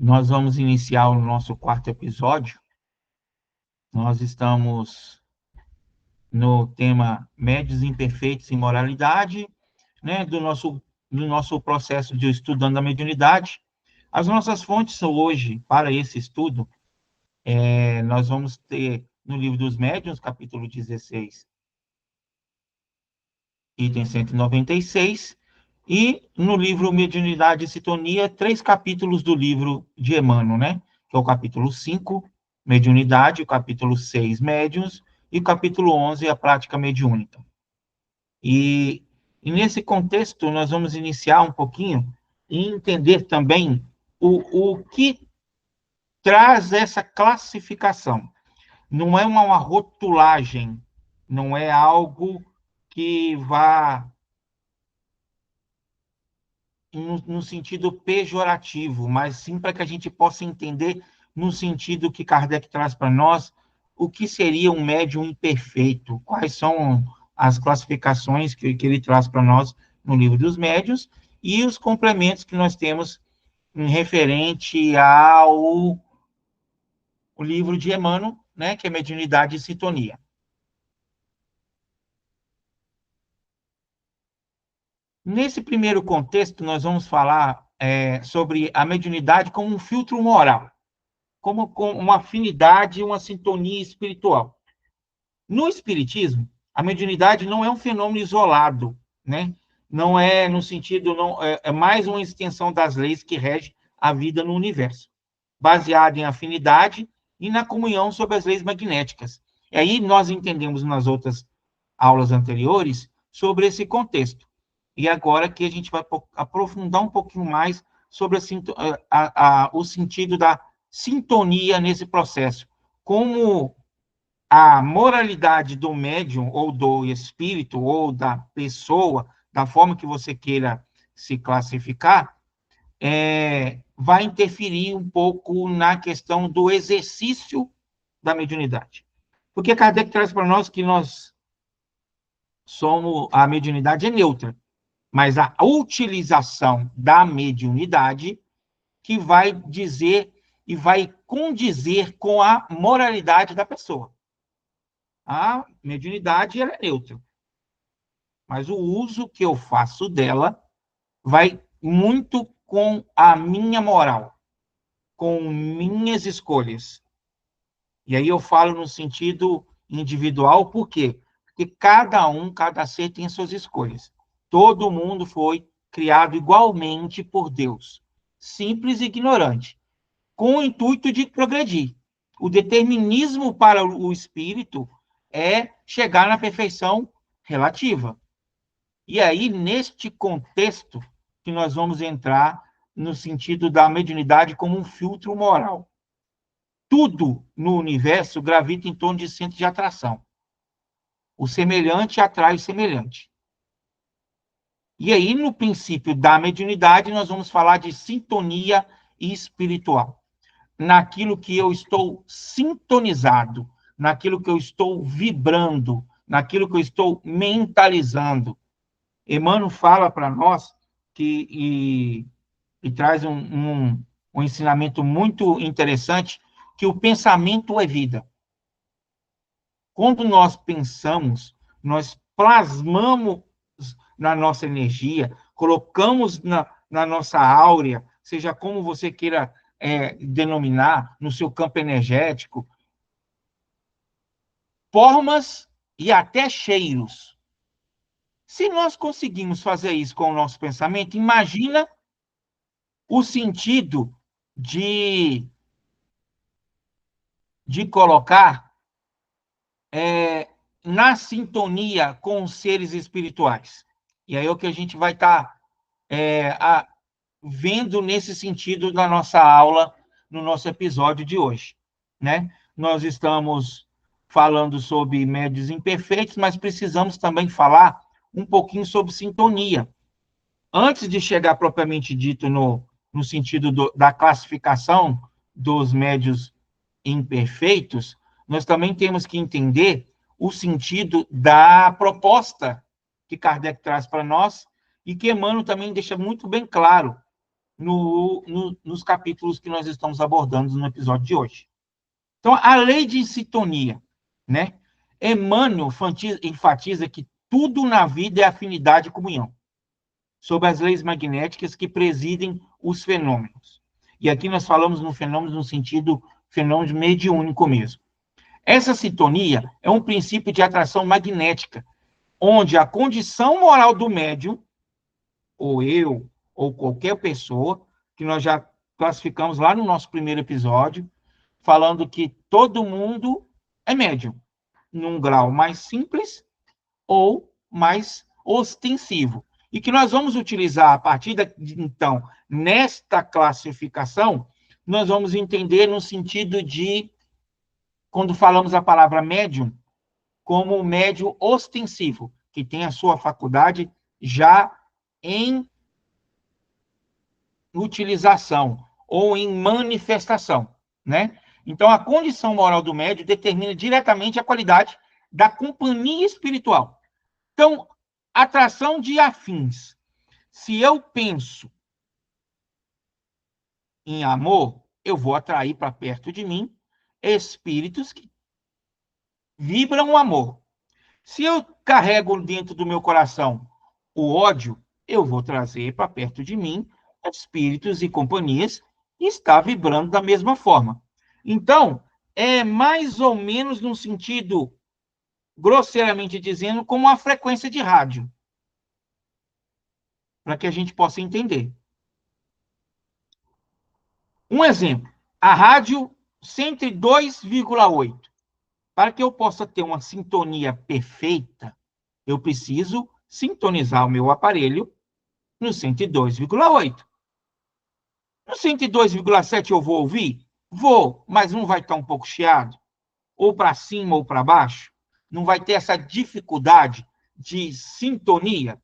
Nós vamos iniciar o nosso quarto episódio. Nós estamos no tema Médios Imperfeitos em Moralidade, né, do nosso processo de estudando a mediunidade. As nossas fontes hoje, para esse estudo, nós vamos ter no Livro dos Médiuns, capítulo 16, item 196, e no livro Mediunidade e Sintonia, 3 capítulos do livro de Emmanuel, né? Que é o capítulo 5, Mediunidade, o capítulo 6, Médiuns, e o capítulo 11, a prática mediúnica. E nesse contexto, nós vamos iniciar um pouquinho e entender também o que traz essa classificação. Não é uma rotulagem, não é algo que vá no sentido pejorativo, mas sim para que a gente possa entender no sentido que Kardec traz para nós o que seria um médium imperfeito, quais são as classificações que ele traz para nós no livro dos médiuns e os complementos que nós temos em referente ao o livro de Emmanuel, né, que é Mediunidade e Sintonia. Nesse primeiro contexto, nós vamos falar sobre a mediunidade como um filtro moral, como com uma afinidade, uma sintonia espiritual. No espiritismo, a mediunidade não é um fenômeno isolado, né? Não é no sentido, não é mais uma extensão das leis que rege a vida no universo, baseada em afinidade e na comunhão sobre as leis magnéticas. E aí nós entendemos nas outras aulas anteriores sobre esse contexto. E agora que a gente vai aprofundar um pouquinho mais sobre o sentido da sintonia nesse processo. Como a moralidade do médium, ou do espírito, ou da pessoa, da forma que você queira se classificar, vai interferir um pouco na questão do exercício da mediunidade. Porque Kardec traz para nós que a mediunidade é neutra, mas a utilização da mediunidade que vai dizer e vai condizer com a moralidade da pessoa. A mediunidade ela é neutra, mas o uso que eu faço dela vai muito com a minha moral, com minhas escolhas. E aí eu falo no sentido individual, por quê? Porque cada ser tem suas escolhas. Todo mundo foi criado igualmente por Deus, simples e ignorante, com o intuito de progredir. O determinismo para o espírito é chegar na perfeição relativa. E aí, neste contexto, que nós vamos entrar no sentido da mediunidade como um filtro moral. Tudo no universo gravita em torno de centro de atração. O semelhante atrai o semelhante. E aí, no princípio da mediunidade, nós vamos falar de sintonia espiritual. Naquilo que eu estou sintonizado, naquilo que eu estou vibrando, naquilo que eu estou mentalizando. Emmanuel fala para nós e traz um ensinamento muito interessante, que o pensamento é vida. Quando nós pensamos, nós plasmamos na nossa energia, colocamos na nossa áurea, seja como você queira denominar, no seu campo energético, formas e até cheiros. Se nós conseguimos fazer isso com o nosso pensamento, imagina o sentido de colocar na sintonia com os seres espirituais. E aí é o que a gente vai estar vendo nesse sentido na nossa aula, no nosso episódio de hoje, né? Nós estamos falando sobre médios imperfeitos, mas precisamos também falar um pouquinho sobre sintonia. Antes de chegar propriamente dito no sentido da classificação dos médios imperfeitos, nós também temos que entender o sentido da proposta que Kardec traz para nós e que Emmanuel também deixa muito bem claro. nos capítulos que nós estamos abordando no episódio de hoje. Então, a lei de sintonia, né? Emmanuel enfatiza que tudo na vida é afinidade e comunhão, sobre as leis magnéticas que presidem os fenômenos. E aqui nós falamos no fenômeno no sentido fenômeno mediúnico mesmo. Essa sintonia é um princípio de atração magnética, onde a condição moral do médium, ou eu, ou qualquer pessoa, que nós já classificamos lá no nosso primeiro episódio, falando que todo mundo é médium, num grau mais simples ou mais ostensivo. E que nós vamos utilizar, a partir de então, nesta classificação, nós vamos entender no sentido de, quando falamos a palavra médium, como um médium ostensivo, que tem a sua faculdade já em utilização ou em manifestação, né? Então, a condição moral do médium determina diretamente a qualidade da companhia espiritual. Então, atração de afins. Se eu penso em amor, eu vou atrair para perto de mim espíritos que vibram o amor. Se eu carrego dentro do meu coração o ódio, eu vou trazer para perto de mim espíritos e companhias que estão vibrando da mesma forma. Então, é mais ou menos no sentido, grosseiramente dizendo, como uma frequência de rádio, para que a gente possa entender. Um exemplo, a rádio 102,8. Para que eu possa ter uma sintonia perfeita, eu preciso sintonizar o meu aparelho no 102,8. No 102,7 eu vou ouvir? Vou, mas não vai estar um pouco chiado? Ou para cima ou para baixo? Não vai ter essa dificuldade de sintonia?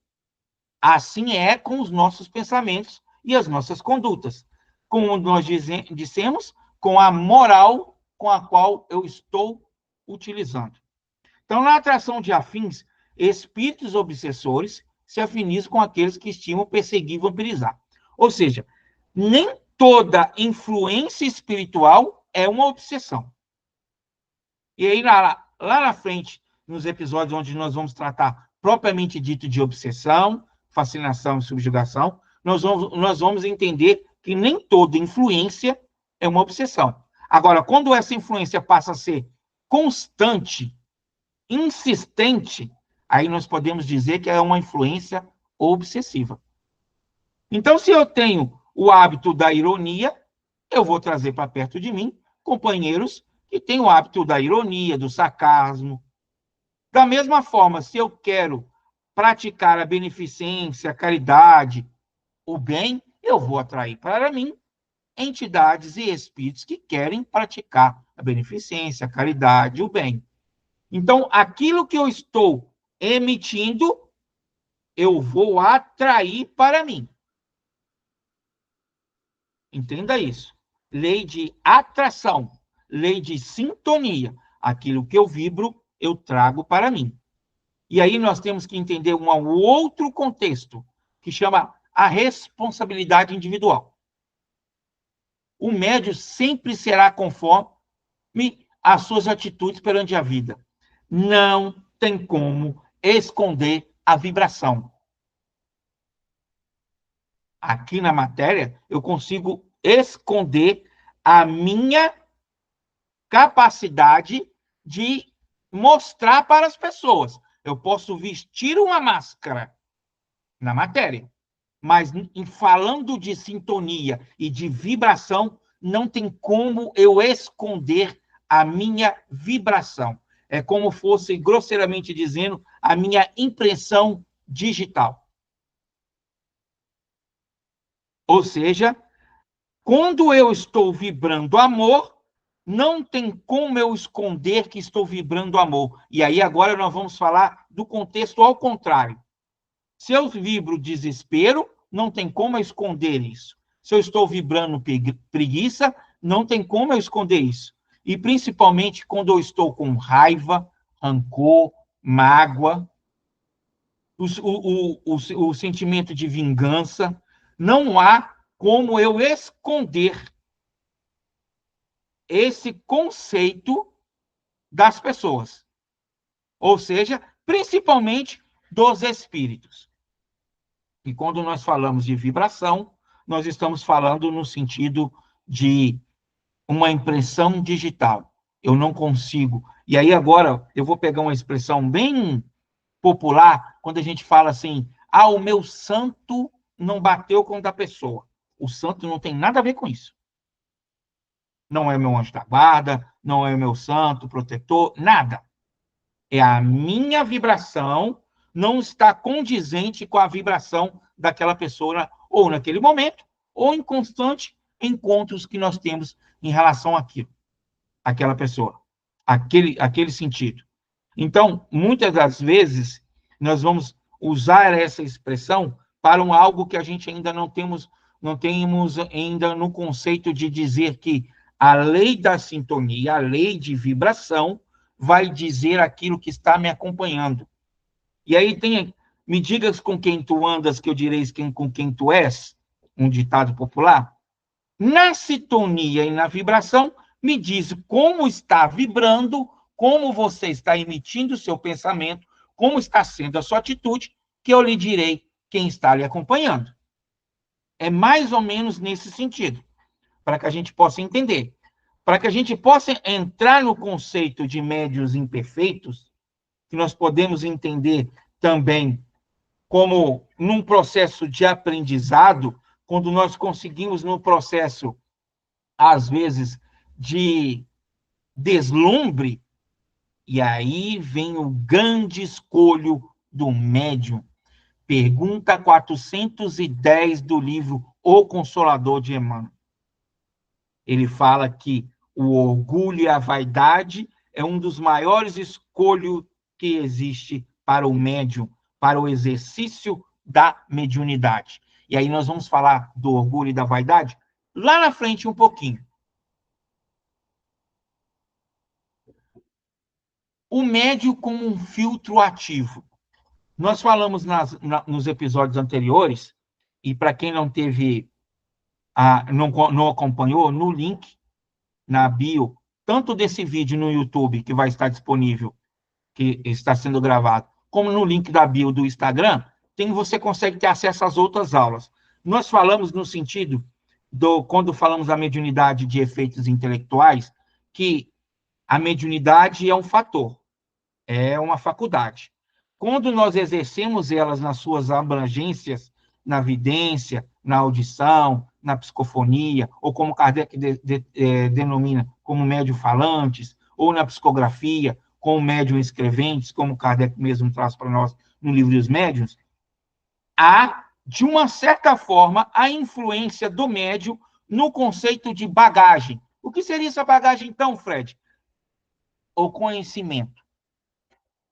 Assim é com os nossos pensamentos e as nossas condutas. Como nós dissemos, com a moral com a qual eu estou utilizando. Então, na atração de afins, espíritos obsessores se afinizam com aqueles que estimam perseguir e vampirizar. Ou seja, nem toda influência espiritual é uma obsessão. E aí, lá na frente, nos episódios onde nós vamos tratar propriamente dito de obsessão, fascinação e subjugação, nós vamos entender que nem toda influência é uma obsessão. Agora, quando essa influência passa a ser constante, insistente, aí nós podemos dizer que é uma influência obsessiva. Então, se eu tenho o hábito da ironia, eu vou trazer para perto de mim companheiros que têm o hábito da ironia, do sarcasmo. Da mesma forma, se eu quero praticar a beneficência, a caridade, o bem, eu vou atrair para mim entidades e espíritos que querem praticar a beneficência, a caridade, o bem. Então, aquilo que eu estou emitindo, eu vou atrair para mim. Entenda isso. Lei de atração, lei de sintonia. Aquilo que eu vibro, eu trago para mim. E aí nós temos que entender um outro contexto, que chama a responsabilidade individual. O médium sempre será conforme as suas atitudes perante a vida. Não tem como esconder a vibração. Aqui na matéria, eu consigo esconder a minha capacidade de mostrar para as pessoas. Eu posso vestir uma máscara na matéria, mas em falando de sintonia e de vibração, não tem como eu esconder a minha vibração. É como fosse, grosseiramente dizendo, a minha impressão digital. Ou seja, quando eu estou vibrando amor, não tem como eu esconder que estou vibrando amor. E aí agora nós vamos falar do contexto ao contrário. Se eu vibro desespero, não tem como eu esconder isso. Se eu estou vibrando preguiça, não tem como eu esconder isso. E principalmente quando eu estou com raiva, rancor, mágoa, o sentimento de vingança, não há como eu esconder esse conceito das pessoas. Ou seja, principalmente dos espíritos. E quando nós falamos de vibração, nós estamos falando no sentido de uma impressão digital. Eu não consigo. E aí agora eu vou pegar uma expressão bem popular, quando a gente fala assim, o meu santo não bateu com o da pessoa. O santo não tem nada a ver com isso. Não é meu anjo da guarda, não é meu santo protetor, nada. É a minha vibração não está condizente com a vibração daquela pessoa, ou naquele momento, ou em constante encontros que nós temos em relação àquilo, àquela pessoa, aquele sentido. Então, muitas das vezes, nós vamos usar essa expressão para algo que a gente ainda não temos ainda no conceito de dizer que a lei da sintonia, a lei de vibração, vai dizer aquilo que está me acompanhando. E aí me digas com quem tu andas, que eu direi com quem tu és, um ditado popular. Na sintonia e na vibração, me diz como está vibrando, como você está emitindo o seu pensamento, como está sendo a sua atitude, que eu lhe direi quem está lhe acompanhando. É mais ou menos nesse sentido, para que a gente possa entender. Para que a gente possa entrar no conceito de médiuns imperfeitos, que nós podemos entender também como num processo de aprendizado, quando nós conseguimos, no processo, às vezes, de deslumbre, e aí vem o grande escolho do médium. Pergunta 410 do livro O Consolador de Emmanuel. Ele fala que o orgulho e a vaidade é um dos maiores escolhos que existe para o médium, para o exercício da mediunidade. E aí nós vamos falar do orgulho e da vaidade lá na frente um pouquinho. O médium como um filtro ativo. Nós falamos nos episódios anteriores, e para quem não teve, não acompanhou, no link, na bio, tanto desse vídeo no YouTube, que vai estar disponível, que está sendo gravado, como no link da bio do Instagram, você consegue ter acesso às outras aulas. Nós falamos no sentido, quando falamos da mediunidade de efeitos intelectuais, que a mediunidade é um fator, é uma faculdade. Quando nós exercemos elas nas suas abrangências, na vidência, na audição, na psicofonia, ou como Kardec denomina como médio-falantes, ou na psicografia, como médium-escreventes, como Kardec mesmo traz para nós no livro dos médiuns, há, de uma certa forma, a influência do médium no conceito de bagagem. O que seria essa bagagem, então, Fred? O conhecimento,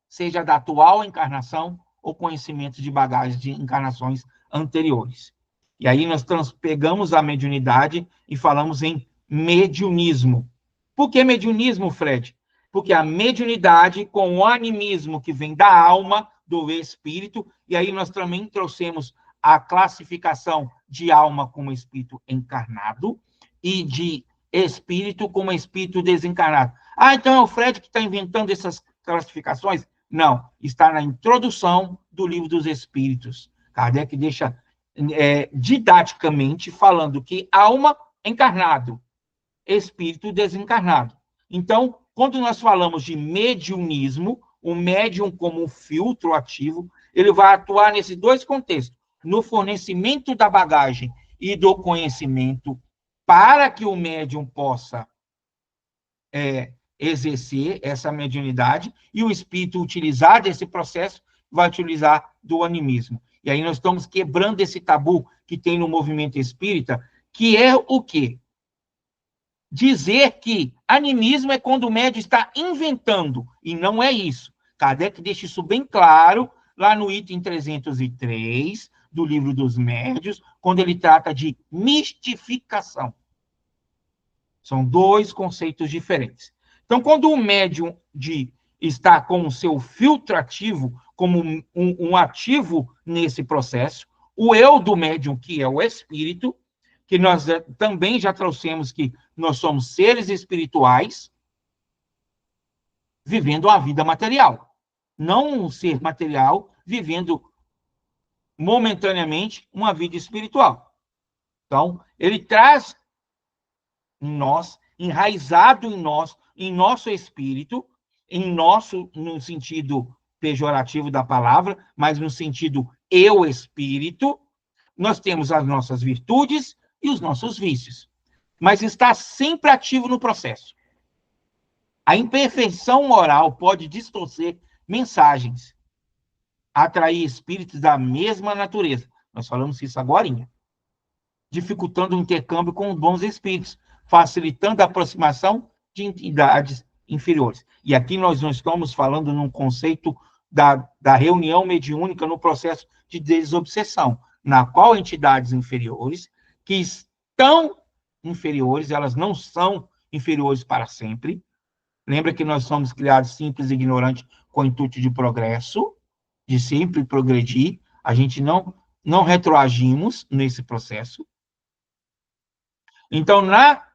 seja da atual encarnação ou conhecimento de bagagem de encarnações anteriores. E aí nós pegamos a mediunidade e falamos em mediunismo. Por que mediunismo, Fred? Porque a mediunidade, com o animismo que vem da alma, do espírito, e aí nós também trouxemos a classificação de alma como espírito encarnado e de espírito como espírito desencarnado. Então é o Fred que está inventando essas classificações? Não, está na introdução do Livro dos Espíritos. Kardec deixa didaticamente falando que alma encarnado, espírito desencarnado. Então, quando nós falamos de mediunismo, o médium como um filtro ativo, ele vai atuar nesses dois contextos, no fornecimento da bagagem e do conhecimento, para que o médium possa exercer essa mediunidade, e o espírito utilizar desse processo, vai utilizar do animismo. E aí nós estamos quebrando esse tabu que tem no movimento espírita, que é o quê? Dizer que animismo é quando o médium está inventando, e não é isso. Kardec deixa isso bem claro, lá no item 303 do Livro dos Médiuns, quando ele trata de mistificação. São dois conceitos diferentes. Então, quando o médium está com o seu filtro ativo, como um ativo nesse processo, o eu do médium, que é o espírito, que nós também já trouxemos que nós somos seres espirituais vivendo a vida material. Não um ser material vivendo momentaneamente uma vida espiritual. Então, ele traz em nós, enraizado em nosso espírito, no sentido pejorativo da palavra, mas no sentido eu espírito, nós temos as nossas virtudes e os nossos vícios. Mas está sempre ativo no processo. A imperfeição moral pode distorcer mensagens, atrair espíritos da mesma natureza. Nós falamos isso agora, dificultando o intercâmbio com os bons espíritos, facilitando a aproximação de entidades inferiores. E aqui nós não estamos falando num conceito da reunião mediúnica no processo de desobsessão, na qual entidades inferiores, que estão inferiores, elas não são inferiores para sempre. Lembra que nós somos criados simples e ignorantes com o intuito de progresso, de sempre progredir. A gente não retroagimos nesse processo. Então, na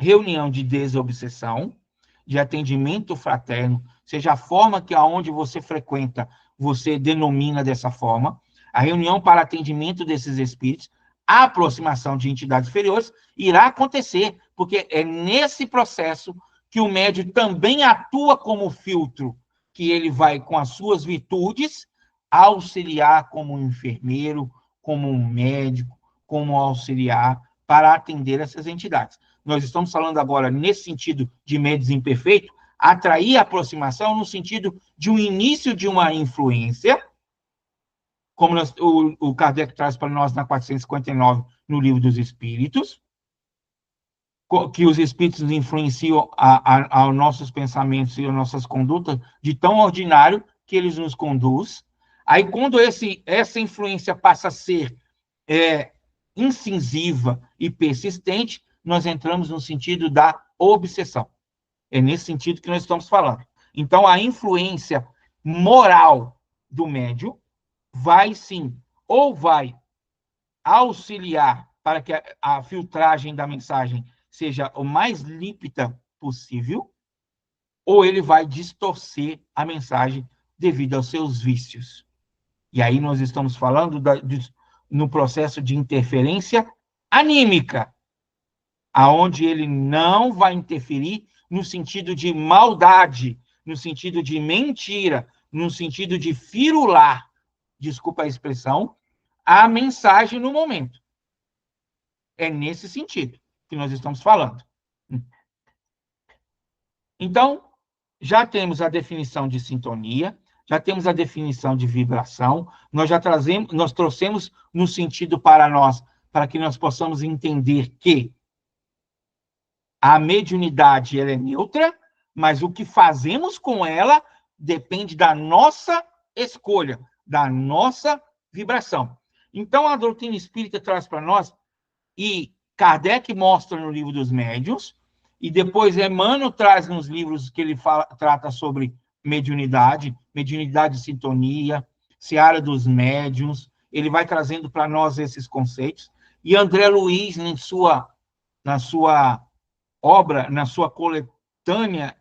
reunião de desobsessão, de atendimento fraterno, seja a forma que aonde você frequenta, você denomina dessa forma, a reunião para atendimento desses espíritos, a aproximação de entidades inferiores, irá acontecer, porque é nesse processo que o médium também atua como filtro, que ele vai, com as suas virtudes, auxiliar como um enfermeiro, como um médico, como auxiliar para atender essas entidades. Nós estamos falando agora, nesse sentido de médium imperfeito, atrair a aproximação no sentido de um início de uma influência, como o Kardec traz para nós na 459, no Livro dos Espíritos, que os espíritos influenciam aos nossos pensamentos e às nossas condutas de tão ordinário que eles nos conduz. Aí, quando essa influência passa a ser incisiva e persistente, nós entramos no sentido da obsessão. É nesse sentido que nós estamos falando. Então, a influência moral do médium vai, sim, ou vai auxiliar para que a filtragem da mensagem seja o mais límpida possível, ou ele vai distorcer a mensagem devido aos seus vícios. E aí nós estamos falando no processo de interferência anímica, aonde ele não vai interferir no sentido de maldade, no sentido de mentira, no sentido de firular, desculpa a expressão, a mensagem no momento. É nesse sentido que nós estamos falando. Então, já temos a definição de sintonia, já temos a definição de vibração, nós trouxemos no sentido para nós, para que nós possamos entender que a mediunidade ela é neutra, mas o que fazemos com ela depende da nossa escolha, da nossa vibração. Então, a doutrina espírita traz para nós, e Kardec mostra no Livro dos Médiuns, e depois Emmanuel traz nos livros que ele trata sobre mediunidade de sintonia, seara dos médiuns, ele vai trazendo para nós esses conceitos, e André Luiz, na sua obra, na sua coletânea,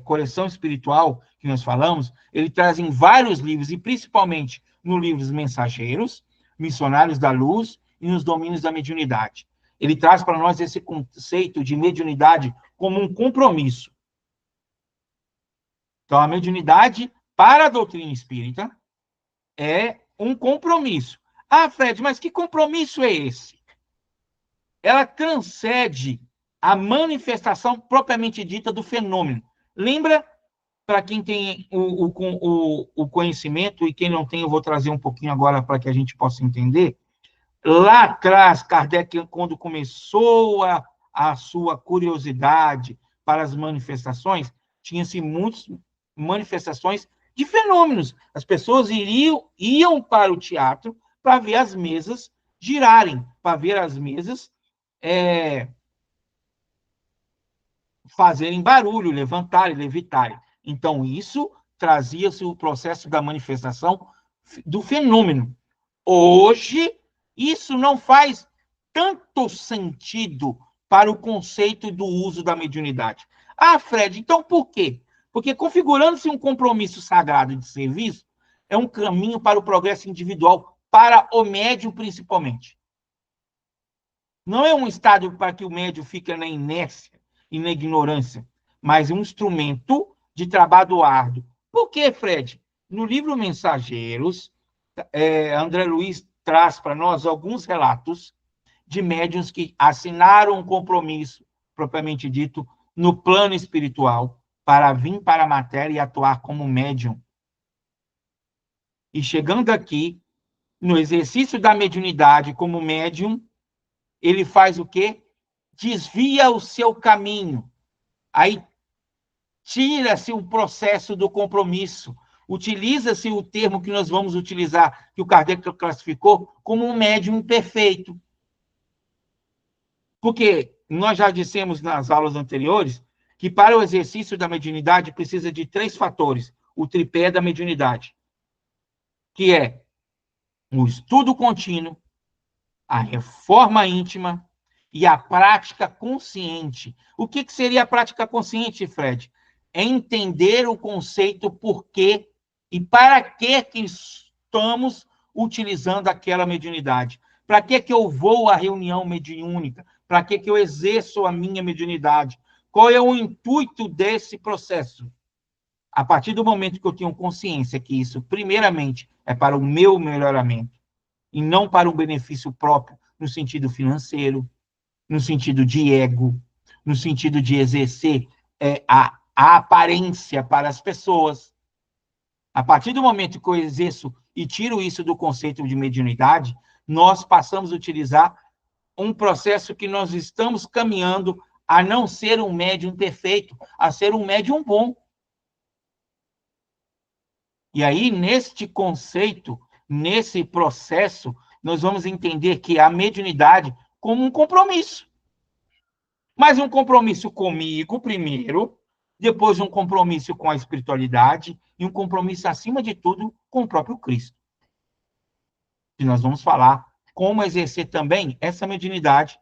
Coleção Espiritual, que nós falamos, ele traz em vários livros, e principalmente no livro Os Mensageiros, Missionários da Luz, e nos Domínios da Mediunidade. Ele traz para nós esse conceito de mediunidade como um compromisso. Então, a mediunidade, para a doutrina espírita, é um compromisso. Ah, Fred, mas que compromisso é esse? Ela transcende a manifestação propriamente dita do fenômeno. Lembra, para quem tem o conhecimento, e quem não tem, eu vou trazer um pouquinho agora para que a gente possa entender. Lá atrás, Kardec, quando começou a sua curiosidade para as manifestações, tinha-se muitas manifestações de fenômenos. As pessoas iam para o teatro para ver as mesas girarem, para ver as mesas fazerem barulho, levantarem, levitarem. Então, isso trazia-se o processo da manifestação do fenômeno. Hoje, isso não faz tanto sentido para o conceito do uso da mediunidade. Ah, Fred, então por quê? Porque configurando-se um compromisso sagrado de serviço, é um caminho para o progresso individual, para o médium principalmente. Não é um estado para que o médium fique na inércia e na ignorância, mas um instrumento de trabalho árduo. Por quê, Fred? No livro Mensageiros, André Luiz traz para nós alguns relatos de médiuns que assinaram um compromisso, propriamente dito, no plano espiritual, para vir para a matéria e atuar como médium. E chegando aqui, no exercício da mediunidade como médium, ele faz o quê? Desvia o seu caminho. Aí tira-se o processo do compromisso. Utiliza-se o termo que nós vamos utilizar, que o Kardec classificou como um médium imperfeito. Porque nós já dissemos nas aulas anteriores que para o exercício da mediunidade precisa de 3 fatores, o tripé da mediunidade, que é o estudo contínuo, a reforma íntima e a prática consciente. O que seria a prática consciente, Fred? É entender o conceito por quê e para que estamos utilizando aquela mediunidade. Para que eu vou à reunião mediúnica? Para que eu exerço a minha mediunidade? Qual é o intuito desse processo? A partir do momento que eu tenho consciência que isso, primeiramente, é para o meu melhoramento, e não para um benefício próprio, no sentido financeiro, no sentido de ego, no sentido de exercer a aparência para as pessoas. A partir do momento que eu exerço e tiro isso do conceito de mediunidade, nós passamos a utilizar um processo que nós estamos caminhando a não ser um médium perfeito, a ser um médium bom. E aí, neste conceito, nesse processo, nós vamos entender que a mediunidade como um compromisso. Mas um compromisso comigo, primeiro, depois um compromisso com a espiritualidade e um compromisso, acima de tudo, com o próprio Cristo. E nós vamos falar como exercer também essa mediunidade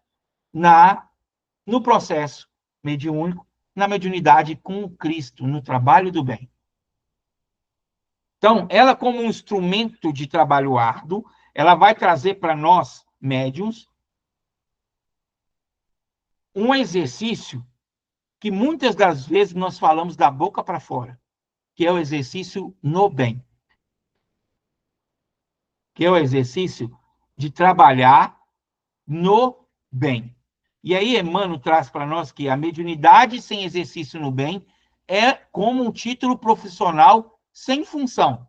no processo mediúnico, na mediunidade com o Cristo, no trabalho do bem. Então, ela como um instrumento de trabalho árduo, ela vai trazer para nós, médiuns, um exercício que muitas das vezes nós falamos da boca para fora, que é o exercício no bem. Que é o exercício de trabalhar no bem. E aí, Emmanuel traz para nós que a mediunidade sem exercício no bem é como um título profissional sem função.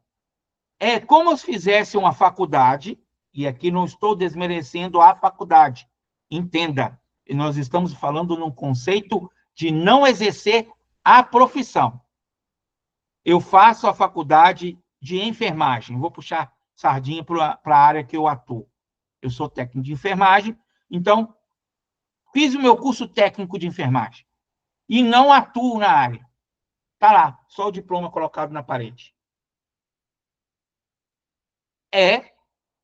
É como se fizesse uma faculdade, e aqui não estou desmerecendo a faculdade. Entenda, nós estamos falando num conceito de não exercer a profissão. Eu faço a faculdade de enfermagem, vou puxar sardinha para a área que eu atuo. Eu sou técnico de enfermagem, então fiz o meu curso técnico de enfermagem e não atuo na área. Está lá, só o diploma colocado na parede. É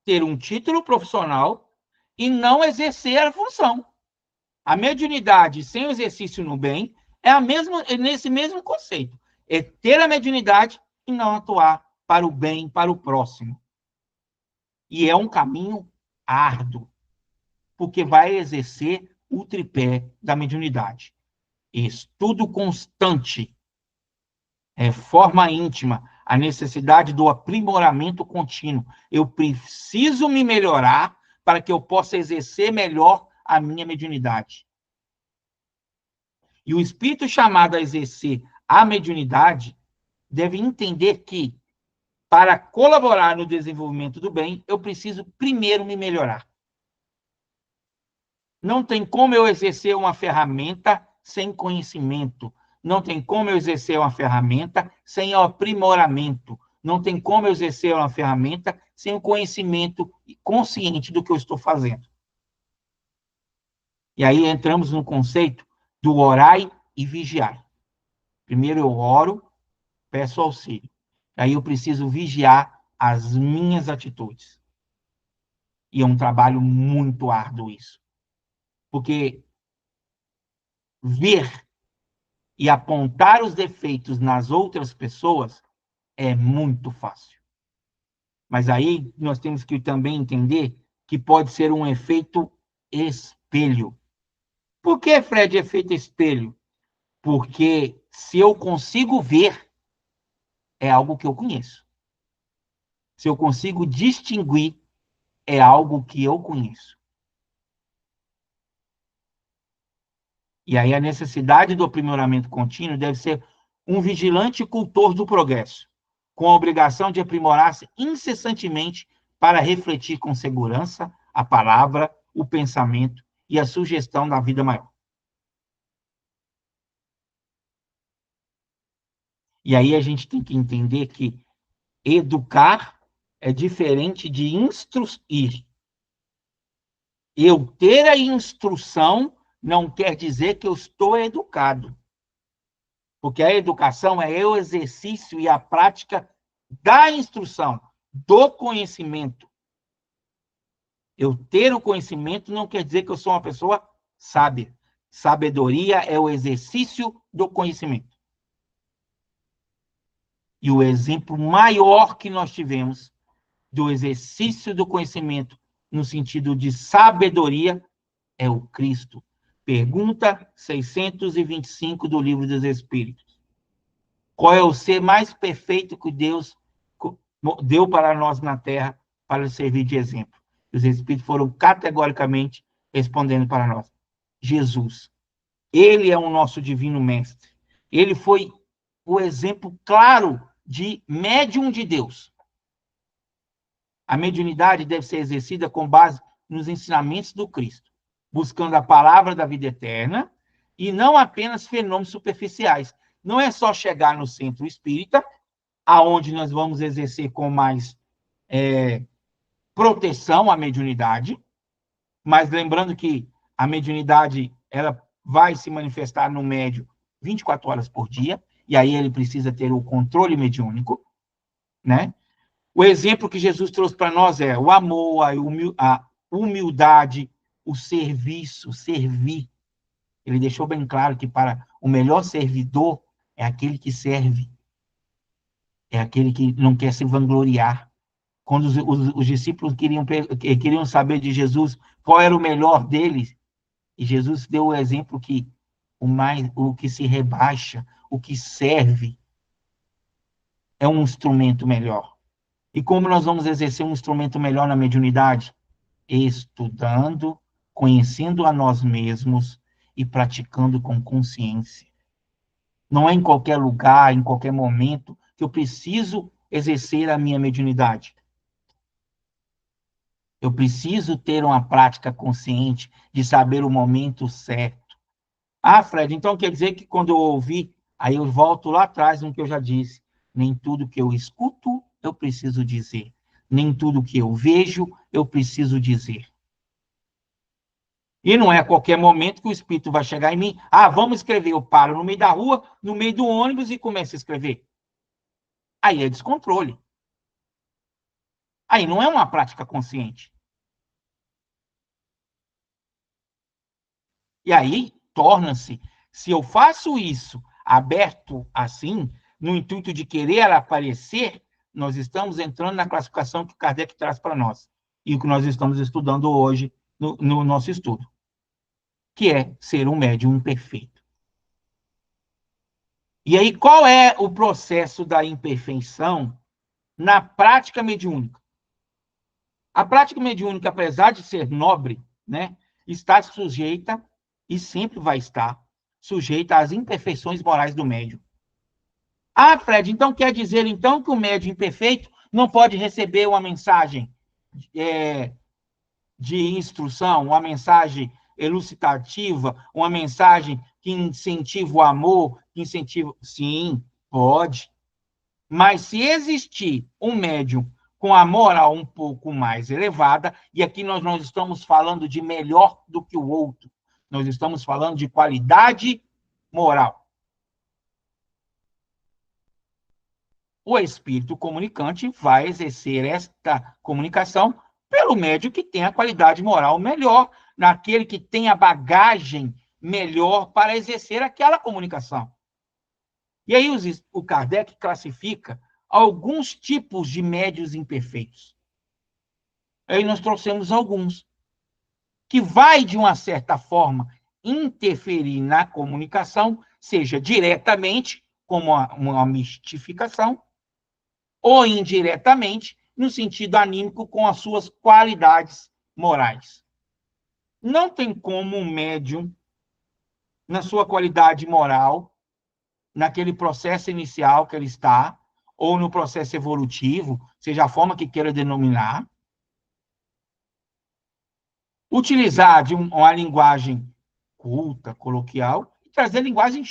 ter um título profissional e não exercer a função. A mediunidade sem o exercício no bem é nesse mesmo conceito. É ter a mediunidade e não atuar para o bem, para o próximo. E é um caminho árduo, porque vai exercer o tripé da mediunidade. Estudo constante, forma íntima, a necessidade do aprimoramento contínuo. Eu preciso me melhorar para que eu possa exercer melhor a minha mediunidade. E o espírito chamado a exercer a mediunidade deve entender que, para colaborar no desenvolvimento do bem, eu preciso primeiro me melhorar. Não tem como eu exercer uma ferramenta sem conhecimento. Não tem como eu exercer uma ferramenta sem aprimoramento. Não tem como eu exercer uma ferramenta sem o conhecimento consciente do que eu estou fazendo. E aí entramos no conceito do orai e vigiar. Primeiro eu oro, peço auxílio. Aí eu preciso vigiar as minhas atitudes. E é um trabalho muito árduo isso. Porque ver e apontar os defeitos nas outras pessoas é muito fácil. Mas aí nós temos que também entender que pode ser um efeito espelho. Por que, Fred, efeito espelho? Porque se eu consigo ver, é algo que eu conheço. Se eu consigo distinguir, é algo que eu conheço. E aí a necessidade do aprimoramento contínuo deve ser um vigilante cultor do progresso, com a obrigação de aprimorar-se incessantemente para refletir com segurança a palavra, o pensamento e a sugestão da vida maior. E aí a gente tem que entender que educar é diferente de instruir. Eu ter a instrução não quer dizer que eu estou educado. Porque a educação é o exercício e a prática da instrução, do conhecimento. Eu ter o conhecimento não quer dizer que eu sou uma pessoa sábia. Sabedoria é o exercício do conhecimento. E o exemplo maior que nós tivemos do exercício do conhecimento, no sentido de sabedoria, é o Cristo. Pergunta 625 do Livro dos Espíritos. Qual é o ser mais perfeito que Deus deu para nós na Terra para servir de exemplo? Os Espíritos foram categoricamente respondendo para nós. Jesus. Ele é o nosso divino mestre. Ele foi o exemplo claro de médium de Deus. A mediunidade deve ser exercida com base nos ensinamentos do Cristo, buscando a palavra da vida eterna e não apenas fenômenos superficiais. Não é só chegar no centro espírita, aonde nós vamos exercer com mais proteção à mediunidade, mas lembrando que a mediunidade ela vai se manifestar no médio 24 horas por dia, e aí ele precisa ter o controle mediúnico, né? O exemplo que Jesus trouxe para nós é o amor, a humildade, o serviço, servir. Ele deixou bem claro que para o melhor servidor é aquele que serve, é aquele que não quer se vangloriar. Quando os discípulos queriam saber de Jesus qual era o melhor deles, e Jesus deu o exemplo que o que se rebaixa, o que serve, é um instrumento melhor. E como nós vamos exercer um instrumento melhor na mediunidade? Estudando, conhecendo a nós mesmos e praticando com consciência. Não é em qualquer lugar, em qualquer momento, que eu preciso exercer a minha mediunidade. Eu preciso ter uma prática consciente de saber o momento certo. Ah, Fred, então quer dizer que quando eu ouvir, aí eu volto lá atrás no que eu já disse. Nem tudo que eu escuto, eu preciso dizer. Nem tudo que eu vejo, eu preciso dizer. E não é a qualquer momento que o espírito vai chegar em mim. Ah, vamos escrever. Eu paro no meio da rua, no meio do ônibus e começo a escrever. Aí é descontrole. Aí não é uma prática consciente. E aí torna-se, se eu faço isso aberto assim, no intuito de querer aparecer, nós estamos entrando na classificação que Kardec traz para nós. E o que nós estamos estudando hoje no nosso estudo, que é ser um médium imperfeito. E aí, qual é o processo da imperfeição na prática mediúnica? A prática mediúnica, apesar de ser nobre, né, está sujeita, e sempre vai estar, sujeita às imperfeições morais do médium. Ah, Fred, então quer dizer então que o médium imperfeito não pode receber uma mensagem de instrução, uma mensagem elucidativa, uma mensagem que incentiva o amor, que incentiva... Sim, pode. Mas se existir um médium com a moral um pouco mais elevada, e aqui nós não estamos falando de melhor do que o outro, nós estamos falando de qualidade moral. O espírito comunicante vai exercer esta comunicação pelo médium que tem a qualidade moral melhor, naquele que tem a bagagem melhor para exercer aquela comunicação. E aí o Kardec classifica alguns tipos de médios imperfeitos. Aí nós trouxemos alguns, que vai, de uma certa forma, interferir na comunicação, seja diretamente, como uma mistificação, ou indiretamente, no sentido anímico, com as suas qualidades morais. Não tem como um médium, na sua qualidade moral, naquele processo inicial que ele está, ou no processo evolutivo, seja a forma que queira denominar, utilizar de uma linguagem culta, coloquial, e trazer linguagem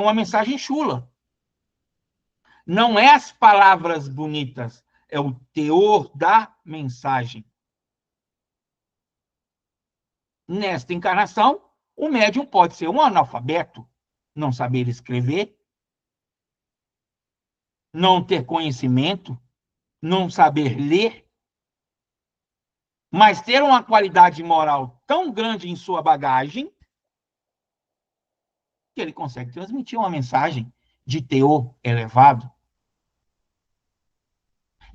uma mensagem chula. Não é as palavras bonitas, é o teor da mensagem. Nesta encarnação, o médium pode ser um analfabeto, não saber escrever, não ter conhecimento, não saber ler, mas ter uma qualidade moral tão grande em sua bagagem que ele consegue transmitir uma mensagem de teor elevado.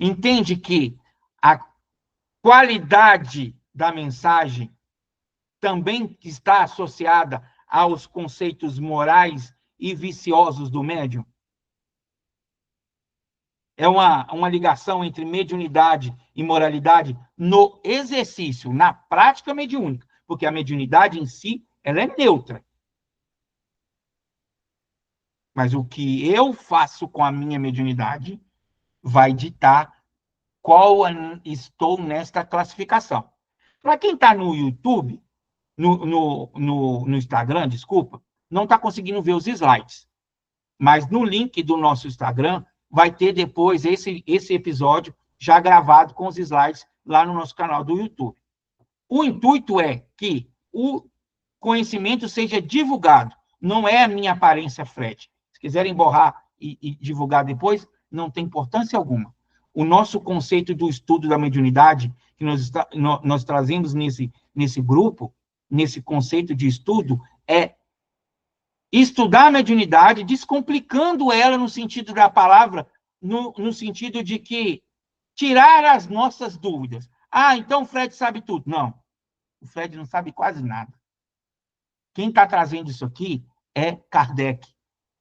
Entende que a qualidade da mensagem também está associada aos conceitos morais e viciosos do médium? É uma ligação entre mediunidade e moralidade no exercício, na prática mediúnica, porque a mediunidade em si, ela é neutra. Mas o que eu faço com a minha mediunidade vai ditar qual estou nesta classificação. Para quem está no YouTube, no Instagram, desculpa, não está conseguindo ver os slides. Mas no link do nosso Instagram vai ter depois esse episódio já gravado com os slides lá no nosso canal do YouTube. O intuito é que o conhecimento seja divulgado, não é a minha aparência Fred. Se quiserem borrar e divulgar depois, não tem importância alguma. O nosso conceito do estudo da mediunidade, que nós trazemos nesse grupo, nesse conceito de estudo, é estudar a mediunidade, descomplicando ela no sentido da palavra, no sentido de que tirar as nossas dúvidas. Ah, então o Fred sabe tudo. Não, o Fred não sabe quase nada. Quem está trazendo isso aqui é Kardec.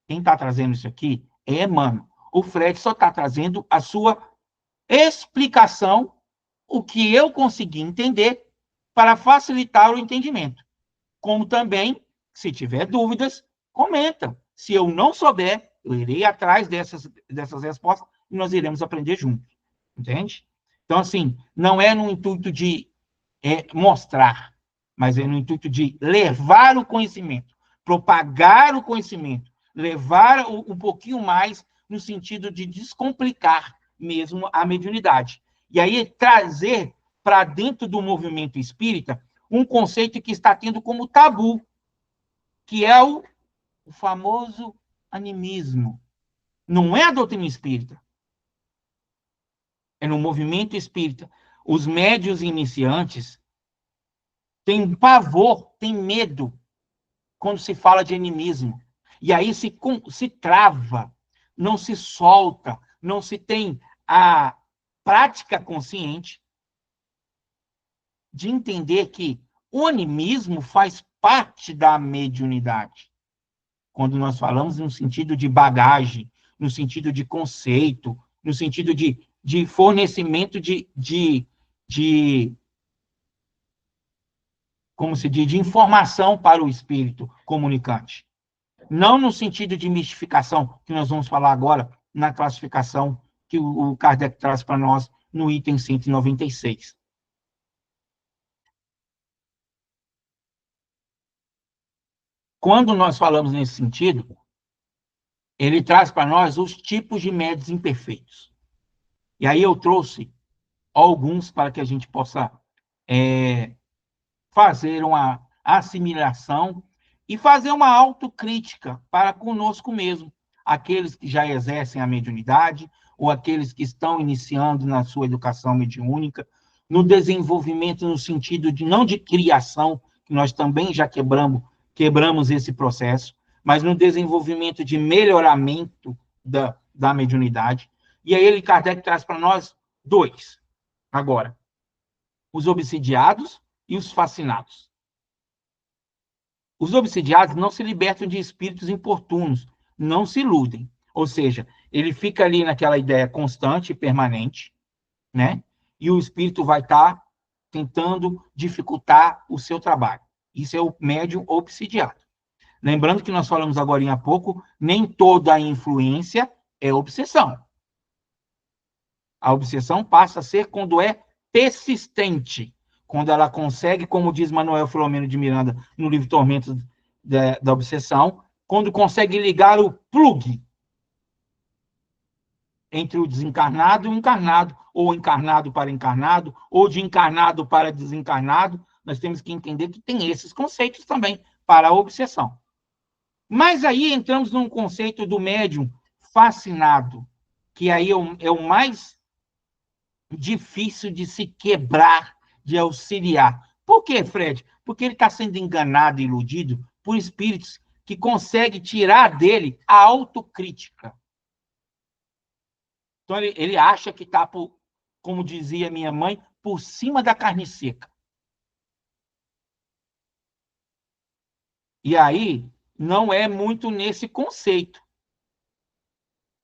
Quem está trazendo isso aqui é Emmanuel. O Fred só está trazendo a sua explicação, o que eu consegui entender, para facilitar o entendimento. Como também, se tiver dúvidas, comenta. Se eu não souber, eu irei atrás dessas respostas e nós iremos aprender juntos. Entende? Então, assim, não é no intuito de mostrar, mas é no intuito de levar o conhecimento, propagar o conhecimento, levar um pouquinho mais no sentido de descomplicar mesmo a mediunidade. E aí trazer para dentro do movimento espírita um conceito que está tendo como tabu, que é o famoso animismo. Não é a doutrina espírita. É no movimento espírita. Os médios iniciantes têm pavor, têm medo quando se fala de animismo. E aí se trava, não se solta, não se tem a prática consciente de entender que o animismo faz parte da mediunidade. Quando nós falamos no sentido de bagagem, no sentido de conceito, no sentido de fornecimento como se diz, de informação para o espírito comunicante. Não no sentido de mistificação, que nós vamos falar agora na classificação que o Kardec traz para nós no item 196. Quando nós falamos nesse sentido, ele traz para nós os tipos de médios imperfeitos. E aí eu trouxe alguns para que a gente possa fazer uma assimilação e fazer uma autocrítica para conosco mesmo, aqueles que já exercem a mediunidade ou aqueles que estão iniciando na sua educação mediúnica, no desenvolvimento no sentido de não de criação, que nós também já quebramos esse processo, mas no desenvolvimento de melhoramento da mediunidade. E aí ele, Kardec, traz para nós dois, agora, os obsidiados e os fascinados. Os obsidiados não se libertam de espíritos importunos, não se iludem. Ou seja, ele fica ali naquela ideia constante e permanente, né? E o espírito vai estar tentando dificultar o seu trabalho. Isso é o médium obsidiado. Lembrando que nós falamos agora há pouco, nem toda a influência é obsessão. A obsessão passa a ser quando é persistente, quando ela consegue, como diz Manuel Filomeno de Miranda no livro Tormentos da Obsessão, quando consegue ligar o plug entre o desencarnado e o encarnado, ou encarnado para encarnado, ou de encarnado para desencarnado. Nós temos que entender que tem esses conceitos também para a obsessão. Mas aí entramos num conceito do médium fascinado, que aí é o mais difícil de se quebrar, de auxiliar. Por quê, Fred? Porque ele está sendo enganado e iludido por espíritos que conseguem tirar dele a autocrítica. Então, ele acha que está, como dizia minha mãe, por cima da carne seca. E aí, não é muito nesse conceito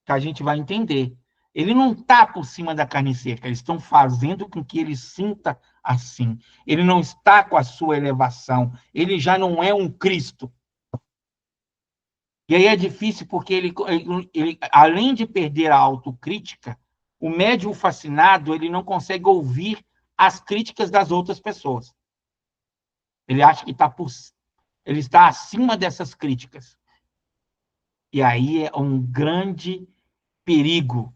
que a gente vai entender. Ele não está por cima da carne seca, eles estão fazendo com que ele sinta assim. Ele não está com a sua elevação, ele já não é um Cristo. E aí é difícil porque ele além de perder a autocrítica, o médium fascinado, ele não consegue ouvir as críticas das outras pessoas. Ele acha que ele está acima dessas críticas. E aí é um grande perigo,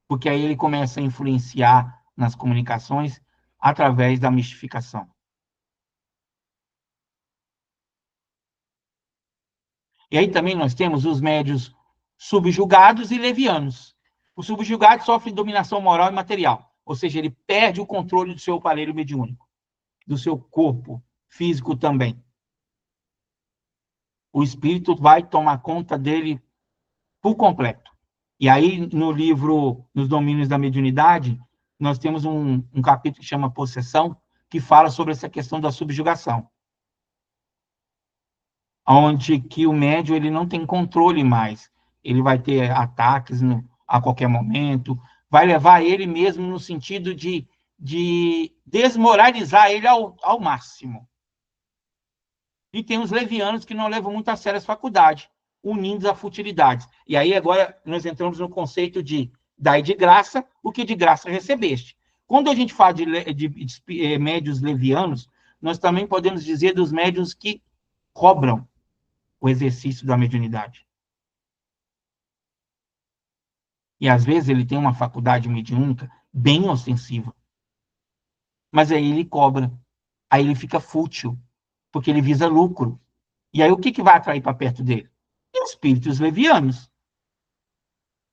porque aí ele começa a influenciar nas comunicações através da mistificação. E aí também nós temos os médios subjugados e levianos. O subjugado sofre dominação moral e material, ou seja, ele perde o controle do seu aparelho mediúnico, do seu corpo físico também. O espírito vai tomar conta dele por completo. E aí, no livro Nos Domínios da Mediunidade, nós temos um capítulo que chama Possessão, que fala sobre essa questão da subjugação. Onde que o médium ele não tem controle mais. Ele vai ter ataques a qualquer momento, vai levar ele mesmo no sentido de desmoralizar ele ao máximo. E tem os levianos que não levam muito a sério as faculdades, unindo a futilidades. E aí agora nós entramos no conceito de dai de graça o que de graça recebeste. Quando a gente fala de médios levianos, nós também podemos dizer dos médios que cobram o exercício da mediunidade. E às vezes ele tem uma faculdade mediúnica bem ostensiva. Mas aí ele cobra. Aí ele fica fútil, porque ele visa lucro. E aí o que vai atrair para perto dele? Espíritos levianos.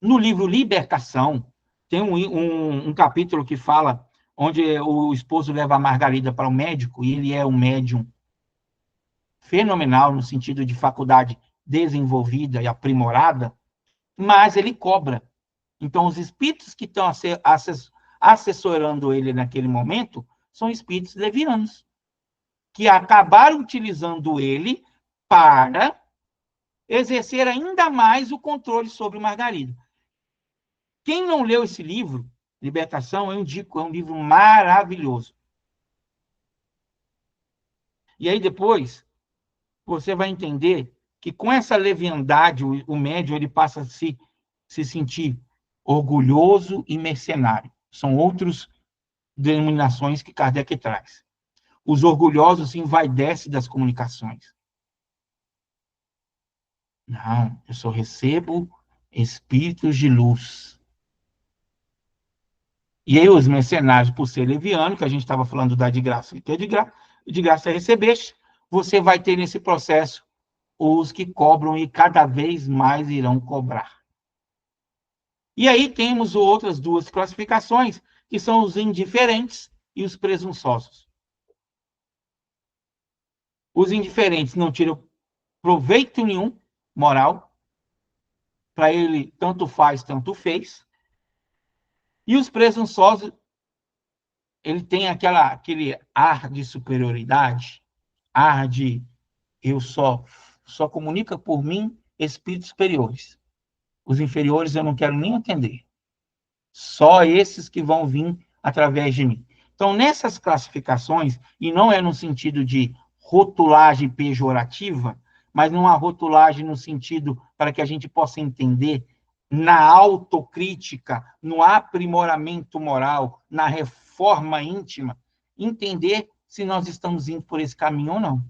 No livro Libertação, tem um capítulo que fala onde o esposo leva a Margarida para o médico, e ele é um médium fenomenal no sentido de faculdade desenvolvida e aprimorada, mas ele cobra. Então, os espíritos que estão assessorando ele naquele momento são espíritos levianos, que acabaram utilizando ele para exercer ainda mais o controle sobre Margarida. Quem não leu esse livro, Libertação, eu indico, é um livro maravilhoso. E aí depois, você vai entender que com essa leviandade, o médium ele passa a se sentir orgulhoso e mercenário. São outras denominações que Kardec traz. Os orgulhosos se envaidecem das comunicações. Não, eu só recebo espíritos de luz. E aí os mercenários, por ser leviano, que a gente estava falando da de graça, que é de graça recebeste, você vai ter nesse processo os que cobram e cada vez mais irão cobrar. E aí temos outras duas classificações, que são os indiferentes e os presunçosos. Os indiferentes não tiram proveito nenhum moral, para ele tanto faz, tanto fez. E os presunçosos, ele tem aquele ar de superioridade, ar de eu só comunica por mim espíritos superiores. Os inferiores eu não quero nem entender. Só esses que vão vir através de mim. Então, nessas classificações, e não é no sentido de rotulagem pejorativa, mas numa rotulagem no sentido para que a gente possa entender na autocrítica, no aprimoramento moral, na reforma íntima, entender se nós estamos indo por esse caminho ou não.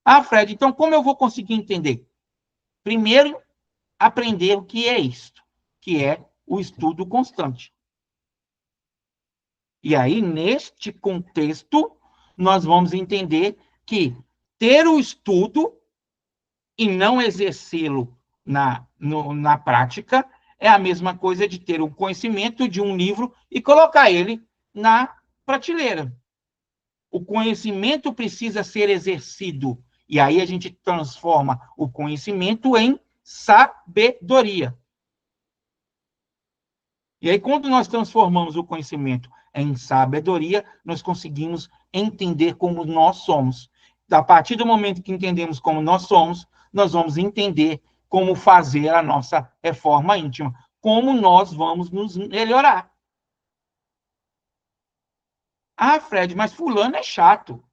Ah, Fred, então como eu vou conseguir entender? Primeiro, aprender o que é isto, que é o estudo constante. E aí, neste contexto, nós vamos entender que ter o estudo e não exercê-lo na prática é a mesma coisa de ter o conhecimento de um livro e colocar ele na prateleira. O conhecimento precisa ser exercido. E aí a gente transforma o conhecimento em sabedoria. E aí, quando nós transformamos o conhecimento em sabedoria, nós conseguimos entender como nós somos. A partir do momento que entendemos como nós somos, nós vamos entender como fazer a nossa reforma íntima, como nós vamos nos melhorar. Ah, Fred, mas fulano é chato.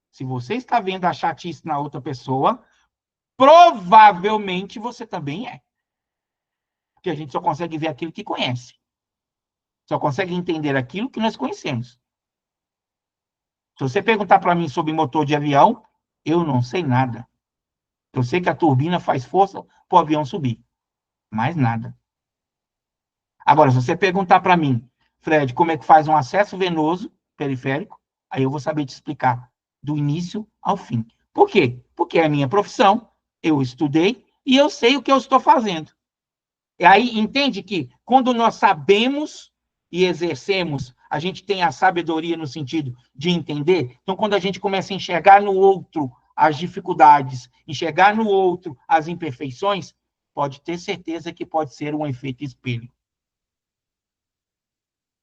Se você está vendo a chatice na outra pessoa, provavelmente você também é. Porque a gente só consegue ver aquilo que conhece. Só consegue entender aquilo que nós conhecemos. Se você perguntar para mim sobre motor de avião, eu não sei nada. Eu sei que a turbina faz força para o avião subir. Mais nada. Agora, se você perguntar para mim, Fred, como é que faz um acesso venoso periférico, aí eu vou saber te explicar do início ao fim. Por quê? Porque é a minha profissão, eu estudei e eu sei o que eu estou fazendo. E aí, entende que quando nós sabemos e exercemos, a gente tem a sabedoria no sentido de entender. Então, quando a gente começa a enxergar no outro as dificuldades, enxergar no outro as imperfeições, pode ter certeza que pode ser um efeito espelho.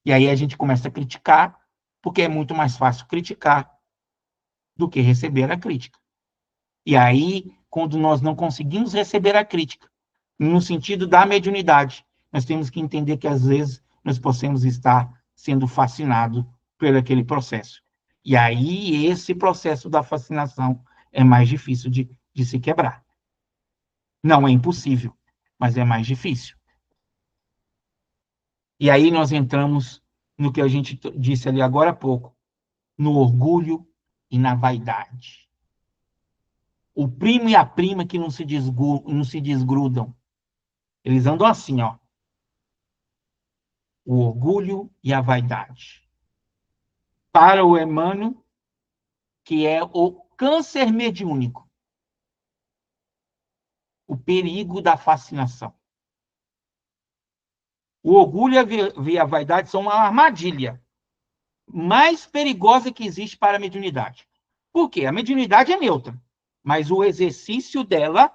E aí a gente começa a criticar, porque é muito mais fácil criticar do que receber a crítica. E aí, quando nós não conseguimos receber a crítica, no sentido da mediunidade, nós temos que entender que, às vezes, nós possamos estar sendo fascinados por aquele processo. E aí, esse processo da fascinação é mais difícil de se quebrar. Não é impossível, mas é mais difícil. E aí nós entramos no que a gente disse ali agora há pouco, no orgulho e na vaidade. O primo e a prima que não se desgrudam. Eles andam assim, ó. O orgulho e a vaidade. Para o Emmanuel, que é o câncer mediúnico, o perigo da fascinação. O orgulho e a vaidade são uma armadilha mais perigosa que existe para a mediunidade. Por quê? A mediunidade é neutra, mas o exercício dela,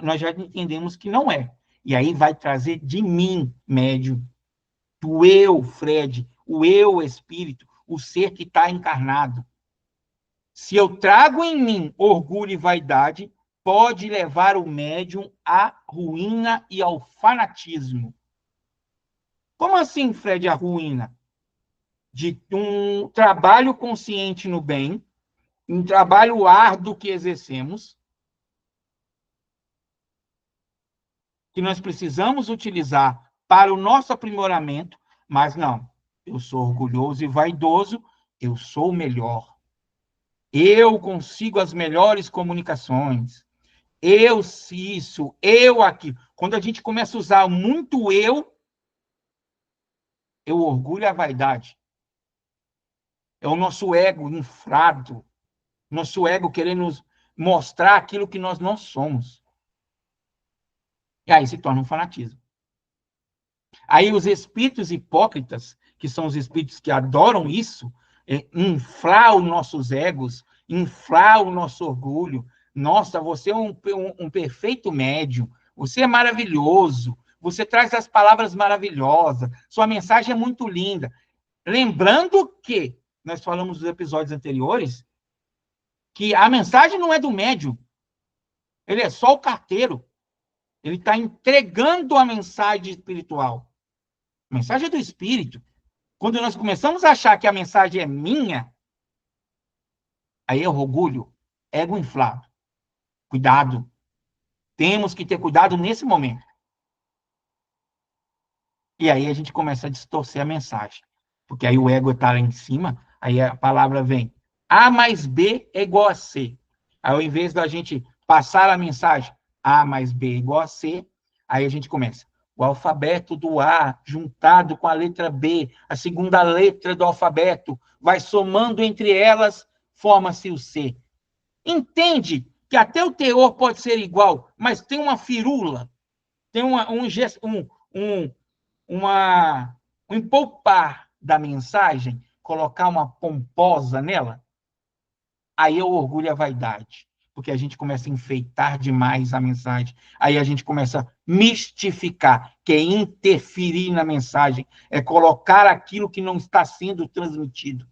nós já entendemos que não é. E aí vai trazer de mim, médium, do eu, Fred, o eu, espírito, o ser que está encarnado. Se eu trago em mim orgulho e vaidade, pode levar o médium à ruína e ao fanatismo. Como assim, Fred, a ruína? De um trabalho consciente no bem, um trabalho árduo que exercemos, que nós precisamos utilizar para o nosso aprimoramento, mas não, eu sou orgulhoso e vaidoso, eu sou o melhor. Eu consigo as melhores comunicações. Eu isso, eu aqui. Quando a gente começa a usar muito é o orgulho e a vaidade. É o nosso ego inflado. Nosso ego querendo nos mostrar aquilo que nós não somos. E aí se torna um fanatismo. Aí os espíritos hipócritas, que são os espíritos que adoram isso, inflar os nossos egos, inflar o nosso orgulho. Nossa, você é um perfeito médium, você é maravilhoso, você traz as palavras maravilhosas, sua mensagem é muito linda. Lembrando que, nós falamos nos episódios anteriores, que a mensagem não é do médium, ele é só o carteiro. Ele está entregando a mensagem espiritual. A mensagem é do espírito. Quando nós começamos a achar que a mensagem é minha, aí é orgulho, ego inflado. Cuidado. Temos que ter cuidado nesse momento. E aí a gente começa a distorcer a mensagem. Porque aí o ego está lá em cima, aí a palavra vem A mais B é igual a C. Aí, ao invés da gente passar a mensagem A mais B é igual a C, aí a gente começa. O alfabeto do A juntado com a letra B, a segunda letra do alfabeto, vai somando entre elas, forma-se o C. Entende que até o teor pode ser igual, mas tem uma firula, tem um empolpar da mensagem, colocar uma pomposa nela, aí é o orgulho e a vaidade. Porque a gente começa a enfeitar demais a mensagem. Aí a gente começa a mistificar, que é interferir na mensagem, é colocar aquilo que não está sendo transmitido.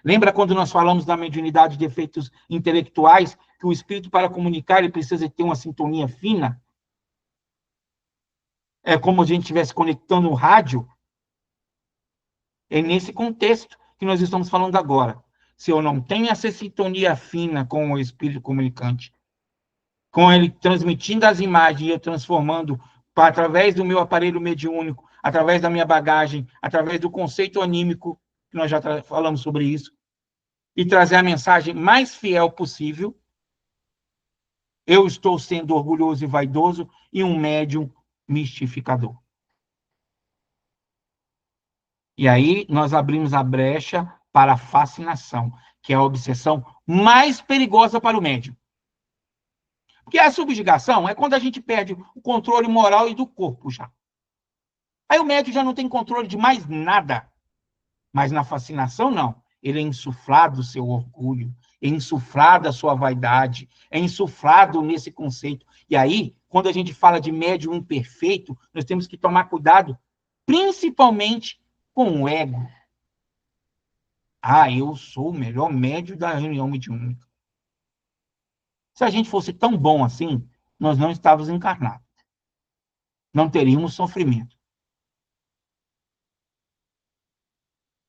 Lembra quando nós falamos da mediunidade de efeitos intelectuais, que o espírito, para comunicar, ele precisa ter uma sintonia fina? É como se a gente estivesse conectando um rádio. É nesse contexto que nós estamos falando agora. Se eu não tenho essa sintonia fina com o espírito comunicante, com ele transmitindo as imagens e eu transformando através do meu aparelho mediúnico, através da minha bagagem, através do conceito anímico, que nós já falamos sobre isso, e trazer a mensagem mais fiel possível, eu estou sendo orgulhoso e vaidoso e um médium mistificador. E aí nós abrimos a brecha para a fascinação, que é a obsessão mais perigosa para o médium. Porque a subjugação é quando a gente perde o controle moral e do corpo já. Aí o médium já não tem controle de mais nada. Mas na fascinação, não. Ele é insuflado o seu orgulho, é insuflado a sua vaidade, é insuflado nesse conceito. E aí, quando a gente fala de médium imperfeito, nós temos que tomar cuidado, principalmente com o ego. Ah, eu sou o melhor médium da reunião mediúnica. Se a gente fosse tão bom assim, nós não estávamos encarnados. Não teríamos sofrimento.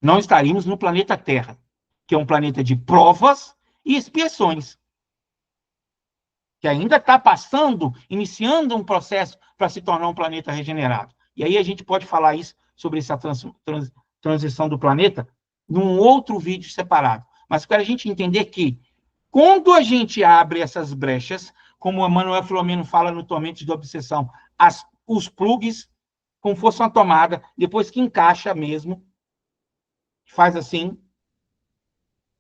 Não estaríamos no planeta Terra, que é um planeta de provas e expiações, que ainda está passando, iniciando um processo para se tornar um planeta regenerado. E aí a gente pode falar isso sobre essa transição do planeta num outro vídeo separado. Mas para a gente entender que, quando a gente abre essas brechas, como o Emmanuel Filomeno fala no Tormentos de Obsessão, os plugs, como fosse uma tomada, depois que encaixa mesmo, faz assim,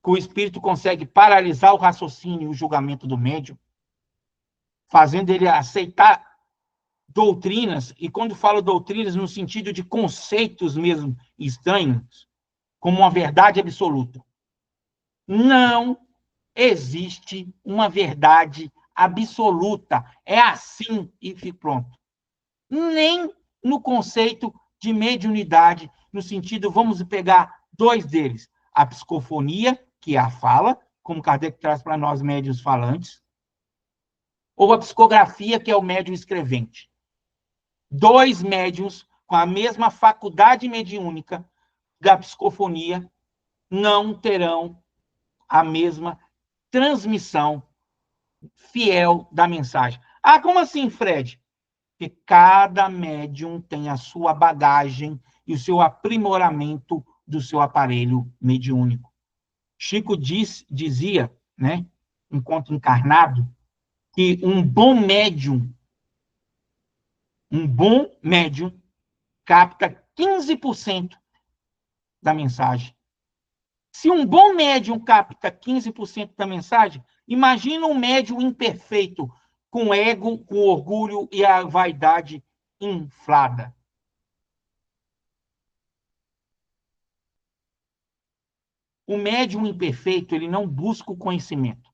que o espírito consegue paralisar o raciocínio e o julgamento do médium, fazendo ele aceitar doutrinas, e quando falo doutrinas no sentido de conceitos mesmo estranhos, como uma verdade absoluta. Não existe uma verdade absoluta. É assim e fica pronto. Nem no conceito de mediunidade, no sentido, vamos pegar dois deles, a psicofonia, que é a fala, como Kardec traz para nós médiuns falantes, ou a psicografia, que é o médium escrevente. Dois médiuns com a mesma faculdade mediúnica da psicofonia não terão a mesma transmissão fiel da mensagem. Ah, como assim, Fred? Porque cada médium tem a sua bagagem e o seu aprimoramento do seu aparelho mediúnico. Chico dizia, né, enquanto encarnado, que um bom médium capta 15% da mensagem. Se um bom médium capta 15% da mensagem, imagina um médium imperfeito, com ego, com orgulho e a vaidade inflada. O médium imperfeito, ele não busca o conhecimento.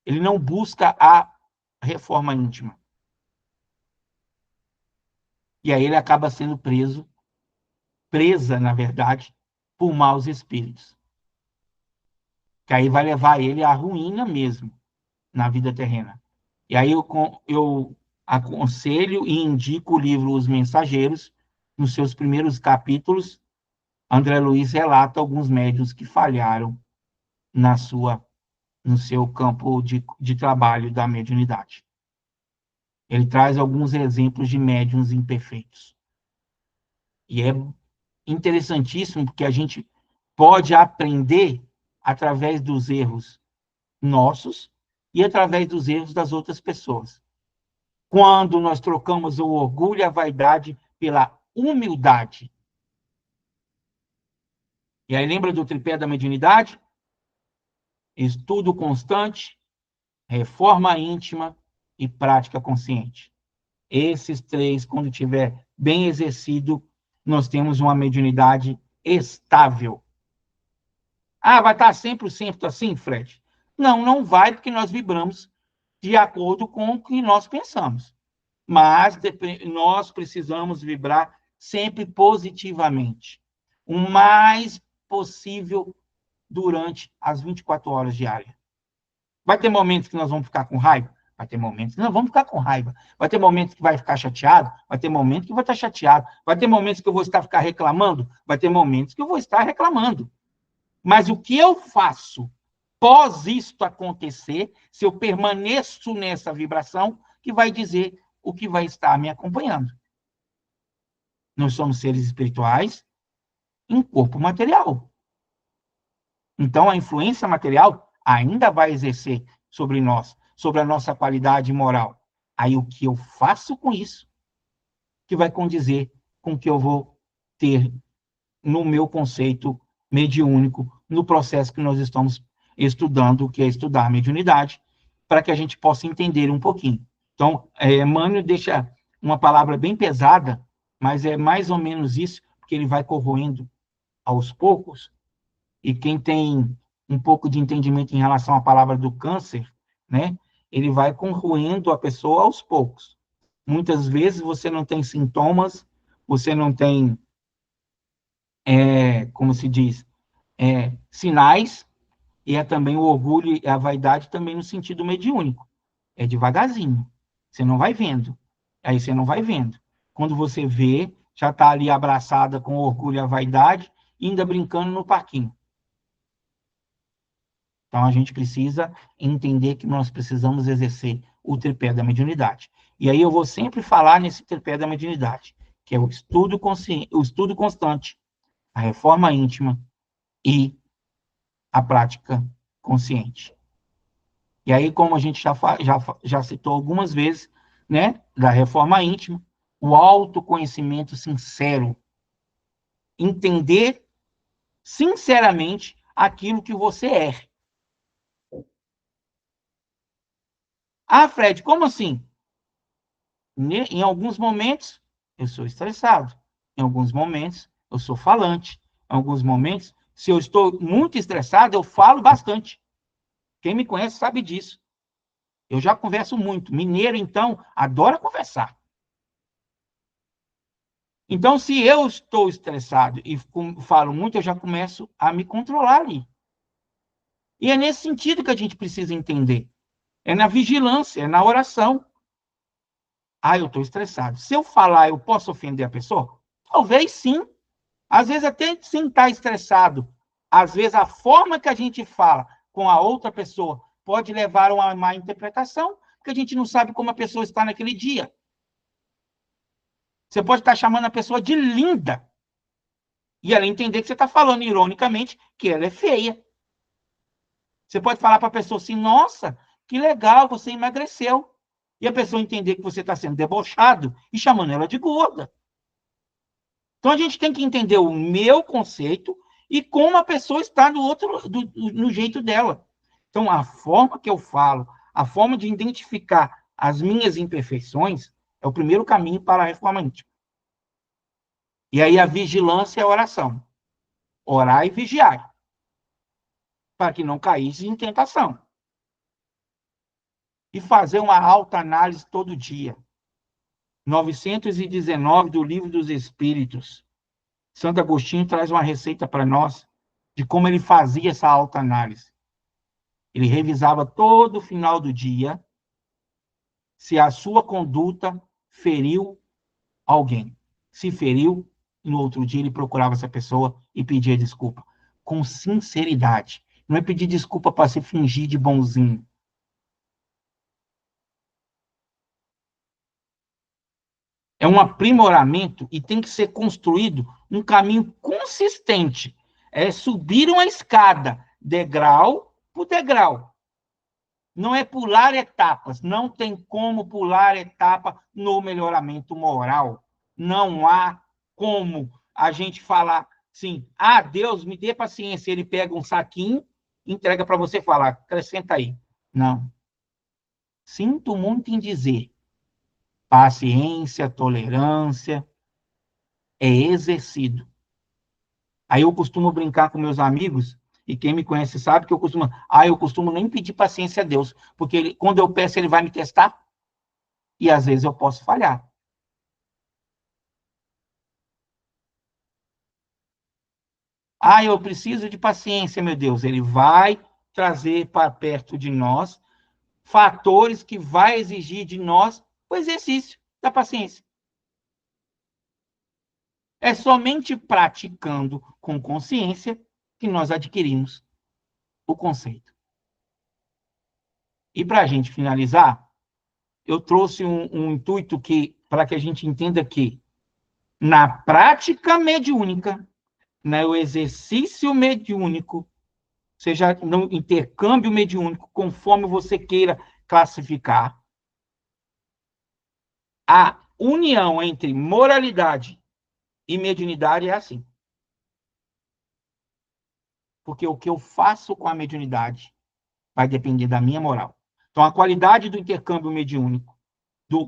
Ele não busca a reforma íntima. E aí ele acaba sendo presa, na verdade, por maus espíritos. Que aí vai levar ele à ruína mesmo, na vida terrena. E aí eu aconselho e indico o livro Os Mensageiros. Nos seus primeiros capítulos, André Luiz relata alguns médiuns que falharam no seu campo de trabalho da mediunidade. Ele traz alguns exemplos de médiuns imperfeitos. E é interessantíssimo, porque a gente pode aprender através dos erros nossos e através dos erros das outras pessoas. Quando nós trocamos o orgulho e a vaidade pela humildade. E aí lembra do tripé da mediunidade? Estudo constante, reforma íntima e prática consciente. Esses três, quando tiver bem exercido, nós temos uma mediunidade estável. Ah, vai estar 100% assim, Fred? Não, não vai, porque nós vibramos de acordo com o que nós pensamos. Mas nós precisamos vibrar sempre positivamente. O mais possível durante as 24 horas diárias. Vai ter momentos que nós vamos ficar com raiva? Vai ter momentos que nós vamos ficar com raiva. Vai ter momentos que vai ficar chateado? Vai ter momentos que vai estar chateado. Vai ter momentos que eu vou ficar reclamando? Vai ter momentos que eu vou estar reclamando. Mas o que eu faço pós isto acontecer, se eu permaneço nessa vibração, que vai dizer o que vai estar me acompanhando. Nós somos seres espirituais em corpo material. Então, a influência material ainda vai exercer sobre nós, sobre a nossa qualidade moral. Aí, o que eu faço com isso, que vai condizer com o que eu vou ter no meu conceito mediúnico, no processo que nós estamos estudando, que é estudar a mediunidade, para que a gente possa entender um pouquinho. Então, Emmanuel deixa uma palavra bem pesada, mas é mais ou menos isso, porque ele vai corroendo aos poucos, e quem tem um pouco de entendimento em relação à palavra do câncer, né, ele vai corroendo a pessoa aos poucos. Muitas vezes você não tem sintomas, você não tem, como se diz, sinais, e é também o orgulho e a vaidade também no sentido mediúnico. É devagarzinho. Você não vai vendo. Aí você não vai vendo. Quando você vê, já está ali abraçada com o orgulho e a vaidade, ainda brincando no parquinho. Então, a gente precisa entender que nós precisamos exercer o tripé da mediunidade. E aí eu vou sempre falar nesse tripé da mediunidade, que é o estudo constante, a reforma íntima e a prática consciente. E aí, como a gente já citou algumas vezes, né, da reforma íntima, o autoconhecimento sincero. Entender sinceramente aquilo que você é. Ah, Fred, como assim? Em alguns momentos, eu sou estressado. Em alguns momentos, eu sou falante. Em alguns momentos, se eu estou muito estressado, eu falo bastante. Quem me conhece sabe disso. Eu já converso muito. Mineiro, então, adora conversar. Então, se eu estou estressado e falo muito, eu já começo a me controlar ali. E é nesse sentido que a gente precisa entender. É na vigilância, é na oração. Ah, eu estou estressado. Se eu falar, eu posso ofender a pessoa? Talvez sim. Às vezes até sem estar estressado. Às vezes a forma que a gente fala com a outra pessoa pode levar a uma má interpretação, porque a gente não sabe como a pessoa está naquele dia. Você pode estar chamando a pessoa de linda. E ela entender que você está falando ironicamente que ela é feia. Você pode falar para a pessoa assim, nossa, que legal, você emagreceu. E a pessoa entender que você está sendo debochado e chamando ela de gorda. Então, a gente tem que entender o meu conceito e como a pessoa está no jeito dela. Então, a forma que eu falo, a forma de identificar as minhas imperfeições é o primeiro caminho para a reforma íntima. E aí, a vigilância é a oração. Orar e vigiar. para que não caísse em tentação. E fazer uma autoanálise todo dia. 919 do Livro dos Espíritos. Santo Agostinho traz uma receita para nós de como ele fazia essa autoanálise. Ele revisava todo o final do dia se a sua conduta feriu alguém. Se feriu, no outro dia ele procurava essa pessoa e pedia desculpa. Com sinceridade. Não é pedir desculpa para se fingir de bonzinho. É um aprimoramento e tem que ser construído um caminho consistente. É subir uma escada, degrau por degrau. Não é pular etapas. Não tem como pular etapa no melhoramento moral. Não há como a gente falar assim, Deus, me dê paciência. Ele pega um saquinho, entrega para você falar, acrescenta aí. Não. Sinto muito em dizer. Paciência, tolerância, é exercido. Aí eu costumo brincar com meus amigos, e quem me conhece sabe que eu costumo nem pedir paciência a Deus, porque quando eu peço, ele vai me testar, e às vezes eu posso falhar. Eu preciso de paciência, meu Deus. Ele vai trazer para perto de nós fatores que vai exigir de nós o exercício da paciência. É somente praticando com consciência que nós adquirimos o conceito. E para a gente finalizar, eu trouxe um intuito para que a gente entenda que na prática mediúnica, no exercício mediúnico, seja no intercâmbio mediúnico, conforme você queira classificar, a união entre moralidade e mediunidade é assim. Porque o que eu faço com a mediunidade vai depender da minha moral. Então, a qualidade do intercâmbio mediúnico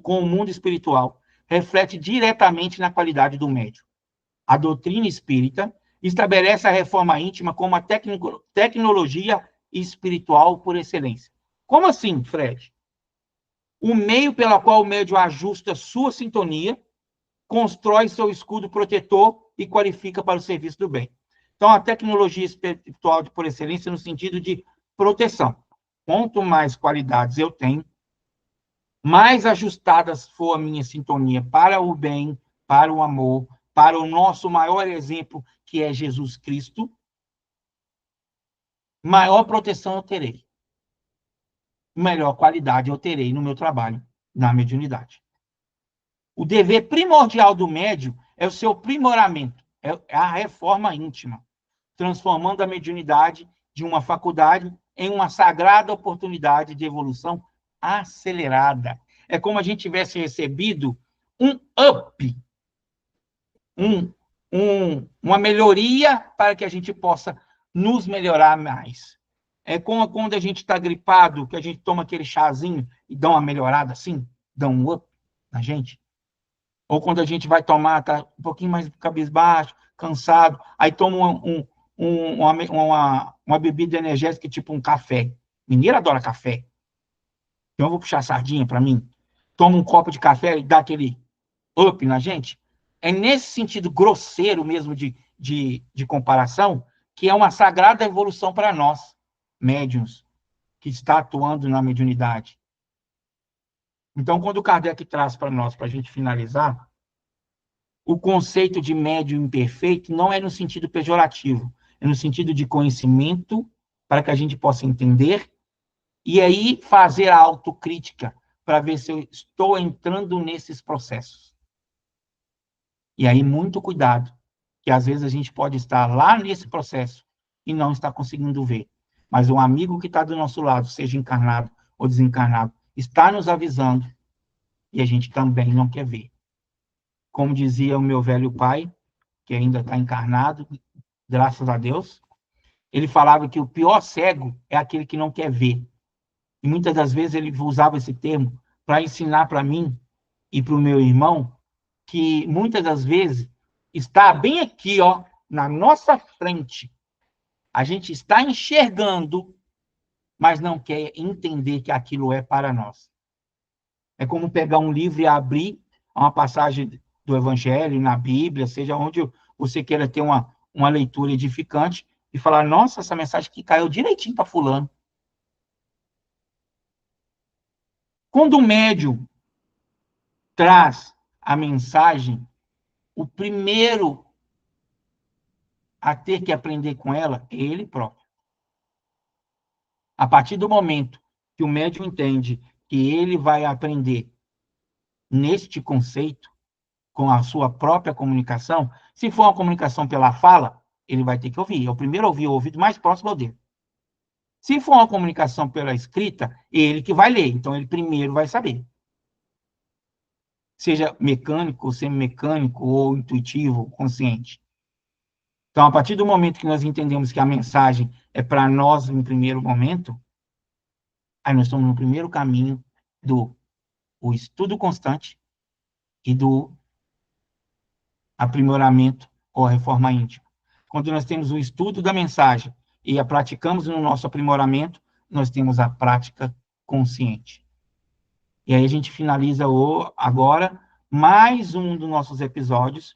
com o mundo espiritual reflete diretamente na qualidade do médium. A doutrina espírita estabelece a reforma íntima como a tecnologia espiritual por excelência. Como assim, Fred? O meio pelo qual o médium ajusta sua sintonia, constrói seu escudo protetor e qualifica para o serviço do bem. Então, a tecnologia espiritual por excelência no sentido de proteção. Quanto mais qualidades eu tenho, mais ajustadas for a minha sintonia para o bem, para o amor, para o nosso maior exemplo, que é Jesus Cristo, maior proteção eu terei. Melhor qualidade eu terei no meu trabalho, na mediunidade. O dever primordial do médium é o seu aprimoramento, é a reforma íntima, transformando a mediunidade de uma faculdade em uma sagrada oportunidade de evolução acelerada. É como a gente tivesse recebido um up, uma melhoria para que a gente possa nos melhorar mais. É como quando a gente está gripado, que a gente toma aquele chazinho e dá uma melhorada assim, dá um up na gente. Ou quando a gente vai tomar, tá um pouquinho mais cabisbaixo, cansado, aí toma uma bebida energética, tipo um café. Mineiro adora café. Então eu vou puxar a sardinha para mim. Toma um copo de café e dá aquele up na gente. É nesse sentido grosseiro mesmo de comparação que é uma sagrada evolução para nós, médiuns, que está atuando na mediunidade. Então, quando o Kardec traz para nós, para a gente finalizar, o conceito de médium imperfeito não é no sentido pejorativo, é no sentido de conhecimento, para que a gente possa entender, e aí fazer a autocrítica, para ver se eu estou entrando nesses processos. E aí, muito cuidado, que às vezes a gente pode estar lá nesse processo e não está conseguindo ver. Mas o amigo que está do nosso lado, seja encarnado ou desencarnado, está nos avisando e a gente também não quer ver. Como dizia o meu velho pai, que ainda está encarnado, graças a Deus, ele falava que o pior cego é aquele que não quer ver. E muitas das vezes ele usava esse termo para ensinar para mim e para o meu irmão que muitas das vezes está bem aqui, ó, na nossa frente, A gente está enxergando, mas não quer entender que aquilo é para nós. É como pegar um livro e abrir uma passagem do Evangelho, na Bíblia, seja onde você queira ter uma leitura edificante, e falar, nossa, essa mensagem aqui caiu direitinho para fulano. Quando o médium traz a mensagem, o primeiro a ter que aprender com ela é ele próprio. A partir do momento que o médium entende que ele vai aprender neste conceito, com a sua própria comunicação, se for uma comunicação pela fala, ele vai ter que ouvir. É o primeiro a ouvir, o ouvido mais próximo ao dele. Se for uma comunicação pela escrita, ele que vai ler. Então, ele primeiro vai saber. Seja mecânico, semimecânico, ou intuitivo, consciente. Então, a partir do momento que nós entendemos que a mensagem é para nós, em primeiro momento, aí nós estamos no primeiro caminho do o estudo constante e do aprimoramento ou reforma íntima. Quando nós temos o estudo da mensagem e a praticamos no nosso aprimoramento, nós temos a prática consciente. E aí a gente finaliza agora mais um dos nossos episódios